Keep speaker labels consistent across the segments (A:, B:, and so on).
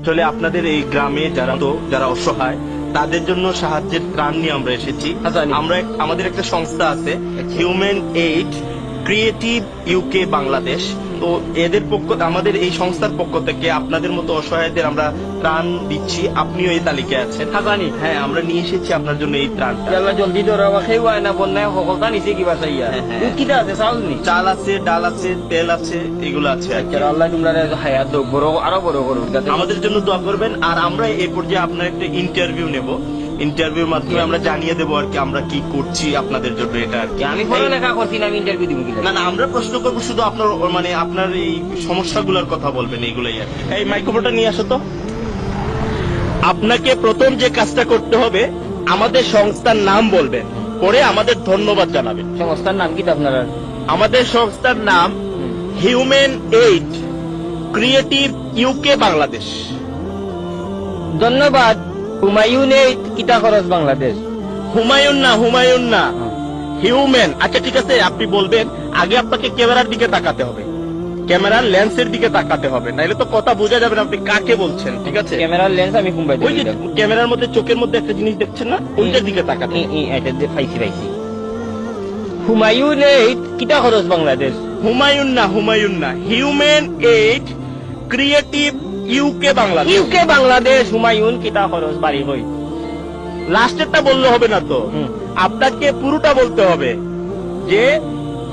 A: আসলে আপনাদের এই গ্রামে যারা অসহায় তাদের জন্য সাহায্যের ত্রাণ নিয়ে আমরা এসেছি। আমাদের একটা সংস্থা আছে, human aid creative UK Bangladesh. তো আমাদের এই সংস্থার পক্ষ থেকে আপনাদের মতো অসহায়দের আমরা ত্রাণ দিচ্ছি। আপনিও এই তালিকায় আছেন। হ্যাঁ, আমরা নিয়ে এসেছি আপনার জন্য এই ত্রাণটা।
B: জলদি না বন্যায় সকলটা নিচে কিবা চাইয়া কিটা আছে চাউল নি
A: চাল আছে, ডাল আছে, তেল আছে, এগুলো আছে।
B: আল্লাহ তোমরা হায়াত দোক বড় আরো বড় করুন,
A: আমাদের জন্য দোয়া করবেন। আর আমরা এই পর্যায়ে আপনার একটা ইন্টারভিউ নেব। ইন্টারভিউর মাধ্যমে আমরা জানিয়ে দেবো আর কি আমরা কি করছি আপনাদের জন্য। এটা আর কি
B: আমি পড়ালেখা করছি না, আমি ইন্টারভিউ দিব কি
A: না, আমরা প্রশ্ন করবো শুধু আপনার আপনার এই সমস্যাগুলোর কথা বলবেন, এইগুলাই আর কি। এই মাইক্রোফোনটা নিয়ে আসো তো। আপনাকে প্রথম যে কাজটা করতে হবে, আমাদের সংস্থার নাম বলবেন, পরে আমাদের ধন্যবাদ জানাবেন।
B: সংস্থার নাম কি আপনারা?
A: আমাদের সংস্থার নাম human aid creative UK Bangladesh.
B: ধন্যবাদ। হুমায়ুন এইড কিটা খরচ বাংলাদেশ।
A: হুমায়ুন না, হিউম্যান। আচ্ছা ঠিক আছে, আপনি বলবেন। আগে আপনাকে ক্যামেরার দিকে তাকাতে হবে, ক্যামেরার লেন্সের দিকে তাকাতে হবে, নাইলে তো কথা বোঝা যাবে না আপনি কাকে বলছেন। ঠিক আছে,
B: ক্যামেরার লেন্স আমি কুম্বাই
A: ওই যে ক্যামেরার মধ্যে চোখের মধ্যে একটা জিনিস দেখছেন না, ওইটার দিকে তাকাতে।
B: পাইছি। হুমায়ুন এইড কিটা খরচ বাংলাদেশ।
A: হুমায়ুন না, human aid creative UK Bangladesh.
B: UK Bangladesh Humayun কিটা খরচ বাড়ি হই।
A: লাস্টেরটা বললে হবে না তো, আপনাকে পুরোটা বলতে হবে যে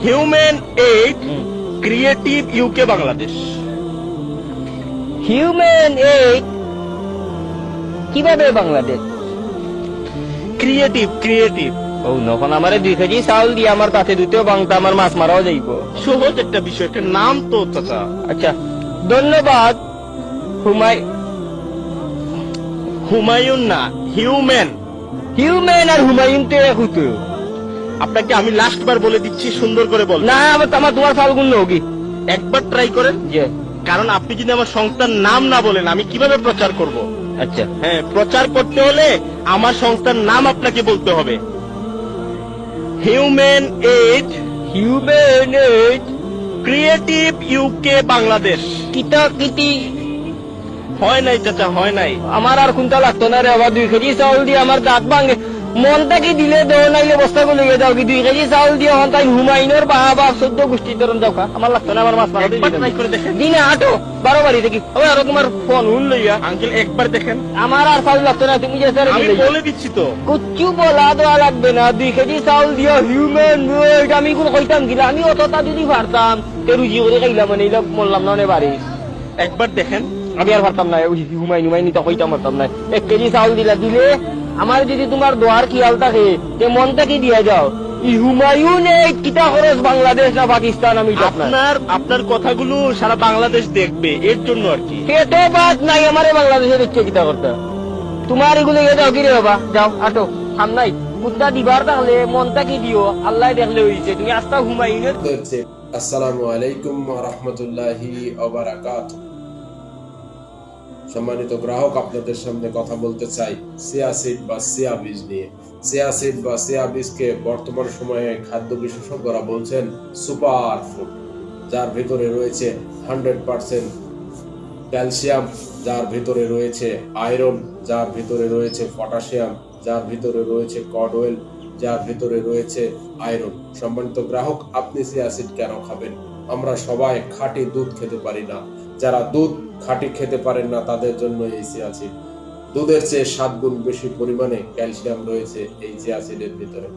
A: human aid creative UK Bangladesh.
B: Human aid কিভাবে বাংলাদেশ
A: ক্রিয়েটিভ।
B: ও নখন আমারে 2 কেজি চাউল দিয়ে আমার তাতে দুটো বাংতা আমার মাছ মারাও যাইব।
A: সহজ একটা বিষয়, একটা নাম তো চাচা।
B: আচ্ছা ধন্যবাদ।
A: হুমায়ুন না, হিউম্যান
B: আর হুমায়ুন তো এক হতো।
A: আপনাকে আমি লাস্ট বার বলে দিচ্ছি, সুন্দর করে বল।
B: না আমার তোমার চাউল গুণ হোগি
A: একবার ট্রাই করেন।
B: যে
A: কারণ আপনি যদি আমার সংস্থার নাম না বলেন আমি কিভাবে প্রচার করব?
B: আচ্ছা
A: হ্যাঁ, প্রচার করতে হলে আমার সংস্থার নাম আপনাকে বলতে হবে। Human aid creative UK Bangladesh.
B: কিটা কিটি
A: হয় নাই চাচা, হয় নাই।
B: আমার আর কোনটা লাগতো না রে বাবা। 2 কেজি চাউল দিয়ে আমার দাঁত ভাঙে। মনটা কি দিলে দেও নাইলে বস্তা গুলো নিয়ে যাও কি। 2 কেজি চাউল দিয়ে হন তাই হুমায়ুনের বাবা 14 গোষ্ঠী ধরুন যাও। আমার লাগতো না, আমার মাছ মারা দিনে 8 12 বাড়ি দেখি আর তোমার ফোন হুন লইয়া।
A: আঙ্কেল একবার দেখেন।
B: আমার আর চাউল লাগতো না, তুমি যে
A: আমি বলে দিচ্ছি তো।
B: কুচ্ছু বলা দেওয়া লাগবে না। 2 কেজি চাউল দিয়া হিউম্যান এইড আমি কোন কইতাম কিনা। আমি অতটা যদি পারতাম তে রুজি করে খাইলাম, মানে এইলা বললাম না বাড়ি।
A: একবার দেখেন।
B: আমি আর পারতাম না হুমায়ুন তো কইতাম পারতাম না। 1 কেজি চাউল দিলে আমার যদি তোমার দোয়ার খেয়াল থাকে তে মনটা কি দিয়ে যাও। হুমায়ুন এইড কিটা খরচ বাংলাদেশ না পাকিস্তান। আমি
A: আপনার কথাগুলো সারা বাংলাদেশ দেখবে, এর জন্য আর কি।
B: পেটে বাদ নাই আমারে বাংলাদেশের ইচ্ছে কিটা করতে। তোমার এগুলো যাও কি রে বাবা, যাও আটো সামনাই বুদ্ধা দিবার তাহলে মনটা কি দিও। আল্লাহ দেখলে হইছে তুমি আস্তা হুমায়ুনের।
C: আসসালামু আলাইকুম ওয়া রাহমাতুল্লাহি ওয়া বারাকাতুহু। সম্মানিত গ্রাহক, আপনাদের সামনে কথা বলতে চাই চিয়া সিড বা চিয়া বীজ নিয়ে। চিয়া সিড বা চিয়া বীজকে বর্তমান সময়ে খাদ্য বিশেষজ্ঞরা বলছেন সুপার ফুড, যার ভিতরে রয়েছে 100% ক্যালসিয়াম, যার ভিতরে রয়েছে আয়রন, যার ভিতরে রয়েছে পটাশিয়াম, যার ভিতরে রয়েছে কড অয়েল, যার ভিতরে রয়েছে আয়রন। সম্মানিত গ্রাহক, আপনি চিয়া সিড কেন খাবেন? আমরা সবাই খাঁটি দুধ খেতে পারি না। যারা দুধ খাঁটি খেতে পারেন না তাদের জন্য এই চিয়া সিড। দুধের চেয়ে 7 গুণ বেশি পরিমাণে ক্যালসিয়াম রয়েছে এই চিয়া সিডের ভিতরে।